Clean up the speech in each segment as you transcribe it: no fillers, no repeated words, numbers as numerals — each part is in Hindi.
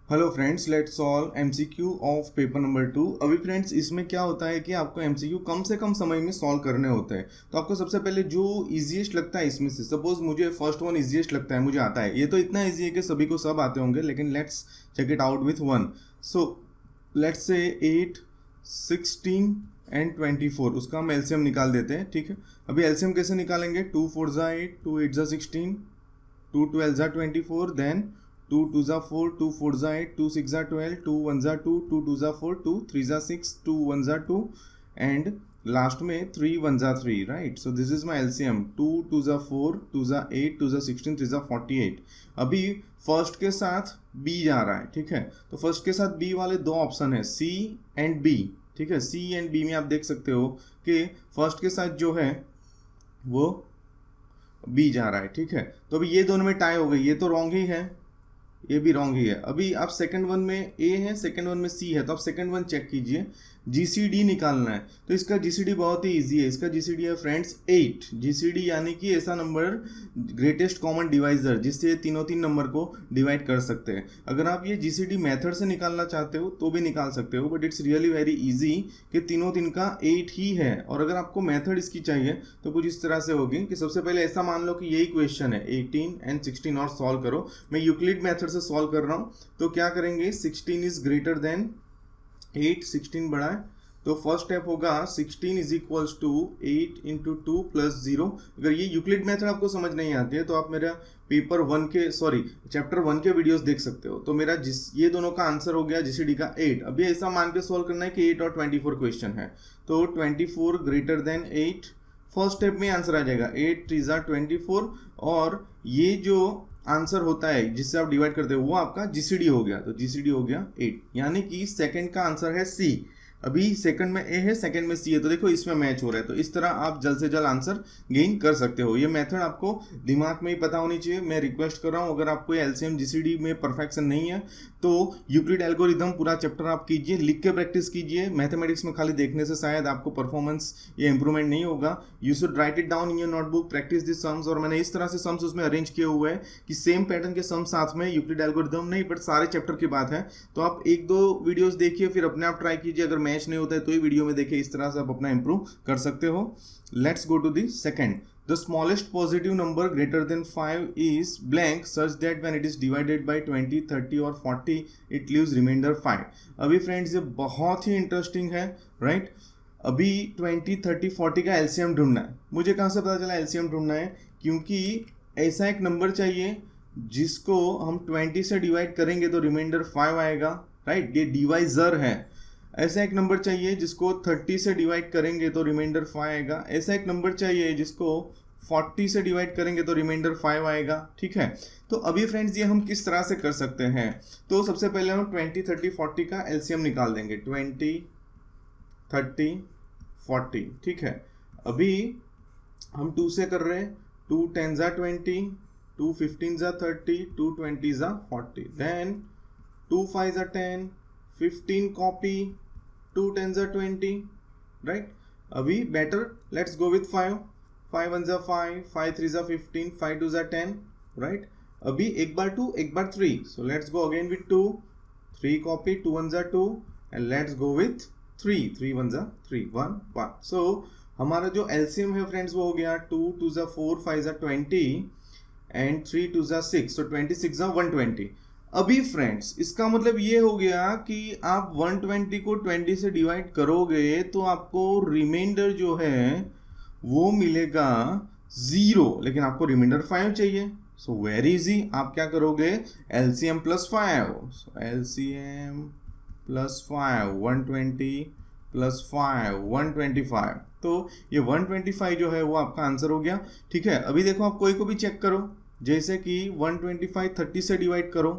Hello friends, let's solve MCQ of paper number 2। अभी फ्रेंड्स इसमें क्या होता है कि आपको एमसीक्यू कम से कम समय में सॉल्व करने होते हैं। तो आपको सबसे पहले जो इजीएस्ट लगता है इसमें से, सपोज मुझे फर्स्ट वन इजीएस्ट लगता है, मुझे आता है, ये तो इतना इजी है कि सभी को सब आते होंगे, लेकिन let's check it out with one. So let's say 8, 16 and 24, उसका हम एलसीएम निकाल देते हैं। ठीक है, अभी एलसीएम कैसे निकालेंगे? 2 4 ज़ा 8, 2 8 ज़ा 16, 2 12 ज़ा 24, देन 2 2 ज़ा 4, 2 4 ज़ा 8, 2 6 ज़ा 12, 2 1 ज़ा 2, 2 2 ज़ा 4, 2 3 ज़ा 6, 2 1 ज़ा 2 एंड लास्ट में 3 1 ज़ा 3, right. So this is my LCM. 2 2 ज़ा 4, 2 ज़ा 8, 2 ज़ा 16, 3 ज़ा 48। अभी फर्स्ट के साथ बी जा रहा है, ठीक है। तो फर्स्ट के साथ बी वाले दो ऑप्शन है, सी एंड बी। ठीक है, सी एंड बी में आप देख सकते हो कि फर्स्ट के साथ जो है वो बी जा रहा है, ठीक है। तो अभी ये दोनों में टाई हो गई, ये तो रॉन्ग ही है, ये भी रॉन्ग ही है। अभी आप सेकंड वन में ए है, सेकंड वन में सी है, तो आप सेकंड वन चेक कीजिए, जीसीडी निकालना है। तो इसका जीसीडी बहुत ही इजी है, इसका जीसीडी है फ्रेंड्स 8। जीसीडी यानी कि ऐसा नंबर, ग्रेटेस्ट कॉमन डिवाइजर, जिससे तीनों तीन नंबर को डिवाइड कर सकते हैं। अगर आप ये जीसीडी मेथड से निकालना चाहते हो तो भी निकाल सकते हो, but it's really very easy कि तीनों तीन का 8 ही है। और अगर आपको मेथड इसकी चाहिए तो कुछ इस तरह से होगी कि सबसे पहले ऐसा मान लो कि यही क्वेश्चन है, 18 एंड 16 और सॉल्व करो। मैं यूक्लिड मेथड से सॉल्व कर रहा हूँ, तो क्या करेंगे, 16 इज ग्रेटर देन 8, 16 बड़ा है, तो फर्स्ट स्टेप होगा 16 is equals to 8 into 2 plus 0। अगर ये यूक्लिड मेथड आपको समझ नहीं आती है तो आप मेरा पेपर 1 के चैप्टर 1 के वीडियोस देख सकते हो। तो मेरा ये दोनों का आंसर हो गया जीसीडी का 8। अभी ऐसा मान के सॉल्व करना है कि 8 और 24 क्वेश्चन है, तो 24 ग्रेटर देन 8, फर्स्ट स्टेप में आंसर आ जाएगा 8 3 ज़ा 24, और ये जो आंसर होता है जिससे आप डिवाइड करते हो वो आपका जीसीडी हो गया, तो जीसीडी हो गया 8, यानी कि सेकंड का आंसर है सी। अभी सेकंड में ए है, सेकंड में सी है, तो देखो इसमें मैच हो रहा है। तो इस तरह आप जल्द से जल्द आंसर गेन कर सकते हो। ये मेथड आपको दिमाग में ही पता होनी चाहिए। मैं रिक्वेस्ट कर रहा हूँ, अगर आपको एलसीएम जीसीडी में परफेक्शन नहीं है तो यूक्लिड एल्गोरिदम पूरा चैप्टर आप कीजिए, लिख के प्रैक्टिस कीजिए। मैथमेटिक्स में खाली देखने से शायद आपको परफॉर्मेंस या इंप्रूवमेंट नहीं होगा। You should write it down in your notebook, practice this sums. और मैंने इस तरह से सम्स उसमें अरेंज किए हुए हैं कि सेम पैटर्न के सम्स साथ में, यूक्लिड एल्गोरिदम नहीं बट सारे चैप्टर की बात है। तो आप एक दो वीडियोस देखिए, फिर अपने आप ट्राई कीजिए। अगर मैच नहीं होता है तो ही वीडियो में देखिए, इस तरह से आप अपना इंप्रूव कर सकते हो। Let's go to the second. The smallest positive number greater than 5 is blank such that when it is divided by 20, 30 और 40 it leaves remainder 5। अभी फ्रेंड्स ये बहुत ही इंटरेस्टिंग है, राइट। अभी 20, 30, 40 का एलसीएम ढूंढना है। मुझे कहाँ से पता चला एलसीएम ढूंढना है? क्योंकि ऐसा एक नंबर चाहिए जिसको हम 20 से डिवाइड करेंगे तो रिमाइंडर 5 आएगा, राइट। ये डिवाइजर है। ऐसा एक नंबर चाहिए जिसको 30 से डिवाइड करेंगे तो रिमाइंडर 5 आएगा। ऐसा एक नंबर चाहिए जिसको 40 से डिवाइड करेंगे तो रिमाइंडर 5 आएगा, ठीक है। तो अभी फ्रेंड्स ये हम किस तरह से कर सकते हैं? तो सबसे पहले हम 20, 30, 40 का एलसीएम निकाल देंगे। 20, 30, 40, ठीक है। अभी हम 2 से कर रहे हैं, 2 10 ज़ा 20, 2 15 ज़ा 30, 2 20 ज़ा 40, देन 2 5 ज़ा 10, 15 कॉपी, 2 10 ज़ा 20, राइट। अभी बेटर, लेट्स गो विथ 5, 5 1 ज़ा 5, 5 3 ज़ा 15, 5 2 ज़ा 10, राइट। अभी एक बार 2, एक बार 3, so let's go again with 2, 3 copy, 2 1 ज़ा 2 एंड लेट्स गो विथ 3, 3 1 ज़ा 3, 1 1। सो हमारा जो एलसीएम है फ्रेंड्स वो हो गया 2 2 ज़ा 4, 5 ज़ा 20 एंड 3 2 ज़ा 6, सो 26 ज़ा 120। अभी फ्रेंड्स इसका मतलब ये हो गया कि आप 120 को 20 से डिवाइड करोगे तो आपको रिमाइंडर जो है वो मिलेगा 0, लेकिन आपको रिमाइंडर 5 चाहिए। सो वेरी इजी, आप क्या करोगे, LCM plus 5, LCM plus 5, 120 plus 5, 125। तो ये 125 जो है वो आपका आंसर हो गया, ठीक है। अभी देखो आप कोई को भी चेक करो, जैसे कि 125 30 से डिवाइड करो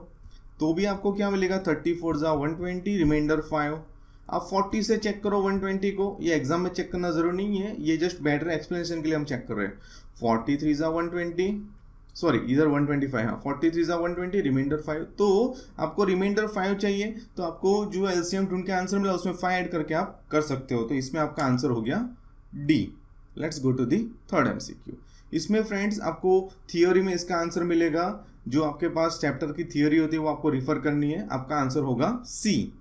तो भी आपको क्या मिलेगा, 34 ज़ा 120, रिमाइंडर 5। आप 40 से चेक करो 120 को, ये एग्जाम में चेक करना जरूरी नहीं है, ये जस्ट बेटर एक्सप्लेनेशन के लिए हम चेक कर रहे हैं। 43 ज़ा 120, सॉरी इधर 125, हाँ 43 ज़ा 120, रिमाइंडर 5। तो आपको रिमाइंडर 5 चाहिए, तो आपको जो एलसीएम ढूंढ के आंसर मिला उसमें 5 ऐड करके आप कर सकते हो। तो इसमें आपका आंसर हो गया D. Let's go to the third MCQ. इसमें फ्रेंड्स आपको थियोरी में इसका आंसर मिलेगा जो आपके पास चैप्टर की थियोरी होती है वो आपको रिफर करनी है। आपका आंसर होगा सी।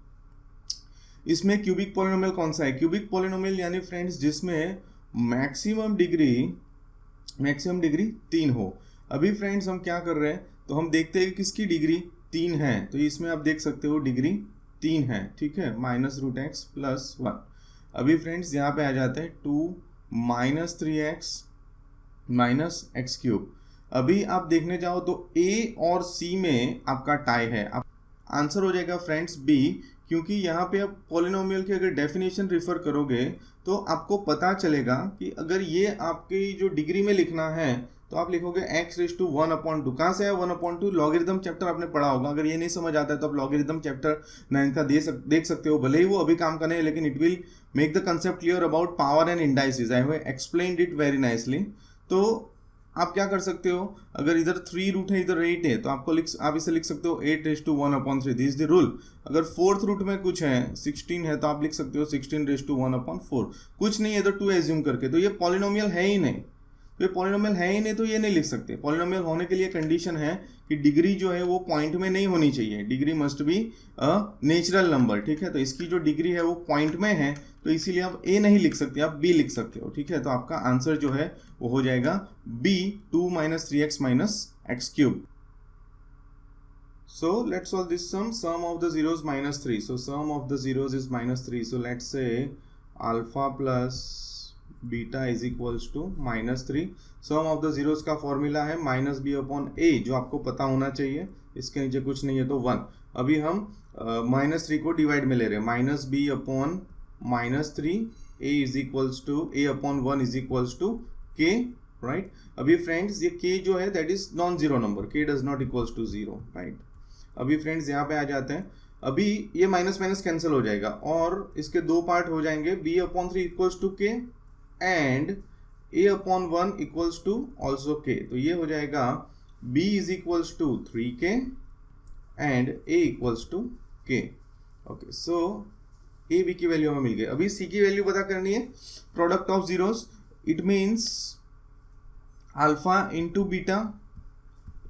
इसमें क्यूबिक पॉलिनोमियल कौन सा है? क्यूबिक पॉलिनोमियल यानी फ्रेंड्स जिसमें मैक्सिमम डिग्री 3 हो। अभी फ्रेंड्स हम क्या कर रहे हैं, तो हम देखते हैं कि किसकी डिग्री 3 है। तो इसमें आप देख सकते हो डिग्री 3 है, ठीक है, -√x + 1। अभी फ्रेंड्स यहाँ पे आ जाते हैं 2 - 3x - x³। अभी आप देखने जाओ तो ए और सी में आपका टाई है। आंसर हो जाएगा फ्रेंड्स बी, क्योंकि यहाँ पे आप पॉलिनोमियल की अगर डेफिनेशन रिफर करोगे तो आपको पता चलेगा कि अगर ये आपकी जो डिग्री में लिखना है तो आप लिखोगे x⁻1/2। कहाँ से है 1/2? लॉगरिथम चैप्टर आपने पढ़ा होगा। अगर ये नहीं समझ आता है तो आप लॉगरिथम चैप्टर 9 का देख सकते हो। भले ही वो अभी काम करने हैं, लेकिन it will make the concept clear about power and indices. I have explained it very nicely. तो आप क्या कर सकते हो, अगर इधर 3 रूट है, इधर 8 है, तो आप इसे लिख सकते हो 8⁻1/3। This is the rule. अगर 4th रूट में कुछ है 16 है तो आप लिख सकते हो 16⁻1/4। कुछ नहीं है तो 2 एज्यूम करके। तो ये पॉलिनोमियल है ही नहीं, तो ये पॉलिनोमियल है ही नहीं, तो ये नहीं लिख सकते। पॉलिनोमियल होने के लिए कंडीशन है कि डिग्री जो है वो पॉइंट में नहीं होनी चाहिए। Degree must be a natural number, ठीक है। तो इसकी जो डिग्री है वो पॉइंट में है, तो इसीलिए आप ए नहीं लिख सकते, आप बी लिख सकते हो, ठीक है। तो आपका आंसर जो है वो हो जाएगा B, 2 - 3x - x³। So let's solve this sum. Sum of the zeros -3. So sum of the zeros is -3. So let's say alpha plus beta is equals to -3. Sum of the zeros का फॉर्मूला है -b/a, जो आपको पता होना चाहिए। इसके नीचे कुछ नहीं है तो 1। अभी हम -3 को डिवाइड में ले रहे हैं। -b/-3 a is equals to a/1 is equals to k, right. अभी फ्रेंड्स ये k जो है that is non zero number, k does not equals to 0, right. अभी फ्रेंड्स यहाँ पे आ जाते हैं। अभी ये माइनस माइनस कैंसिल हो जाएगा और इसके दो पार्ट हो जाएंगे। b/3 equals to k and a/1 equals to also k। तो ये हो जाएगा b is equals to 3k and a equals to k। Okay, so a b की वैल्यू हमें मिल गई। अभी c की वैल्यू पता करनी है। Product of zeros, it means alpha into beta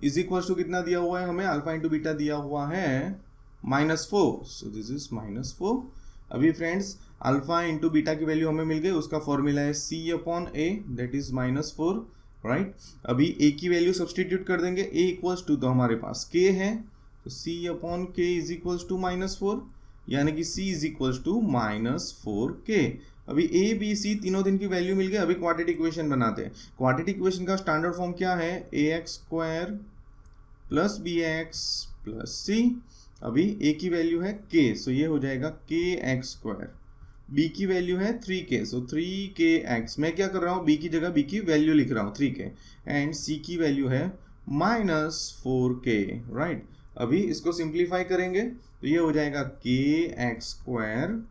is equals to कितना दिया हुआ है हमें? अल्फा इंटू बीटा दिया हुआ है -4। So this is -4। अभी फ्रेंड्स अल्फा इंटू बीटा की वैल्यू हमें मिल गई, उसका फॉर्मूला है c/a, दैट इज -4, राइट। अभी a की वैल्यू सब्सटीट्यूट कर देंगे। a इक्वल्स टू तो हमारे पास k है, तो c/k इज इक्वल्स टू -4, यानी कि c is equals to -4k। अभी a b c तीनों दिन की वैल्यू मिल गई। अभी क्वाड्रेटिक इक्वेशन बनाते हैं। क्वाड्रेटिक इक्वेशन का स्टैंडर्ड फॉर्म क्या है? ax² + bx + c। अभी a की वैल्यू है k, सो ये हो जाएगा kx²। b की वैल्यू है 3k, सो 3kx। मैं क्या कर रहा हूँ, b की जगह b की वैल्यू लिख रहा हूँ 3k, एंड c की वैल्यू है -4k, राइट। अभी इसको सिंप्लीफाई करेंगे तो ये हो जाएगा kx²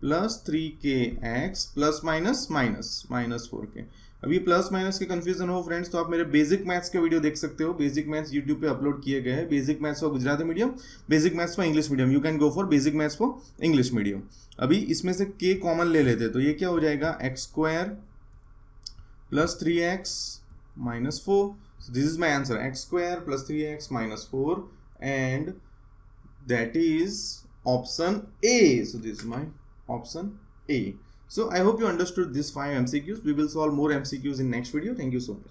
+ 3kx ±-4k। अभी प्लस माइनस के कंफ्यूजन हो फ्रेंड्स तो आप मेरे बेसिक मैथ्स के वीडियो देख सकते हो। बेसिक मैथ्स यूट्यूब पे अपलोड किए गए हैं। Basic maths for Gujarati medium, basic maths for English medium. You can go for basic maths for English medium. अभी इसमें से k कॉमन ले लेते हैं तो ये क्या हो जाएगा? x² + 3x -4। This is my answer, x² + 3x -4, and that is option A. So this is my option A. So I hope you understood this 5 MCQs. We will solve more MCQs in next video. Thank you so much.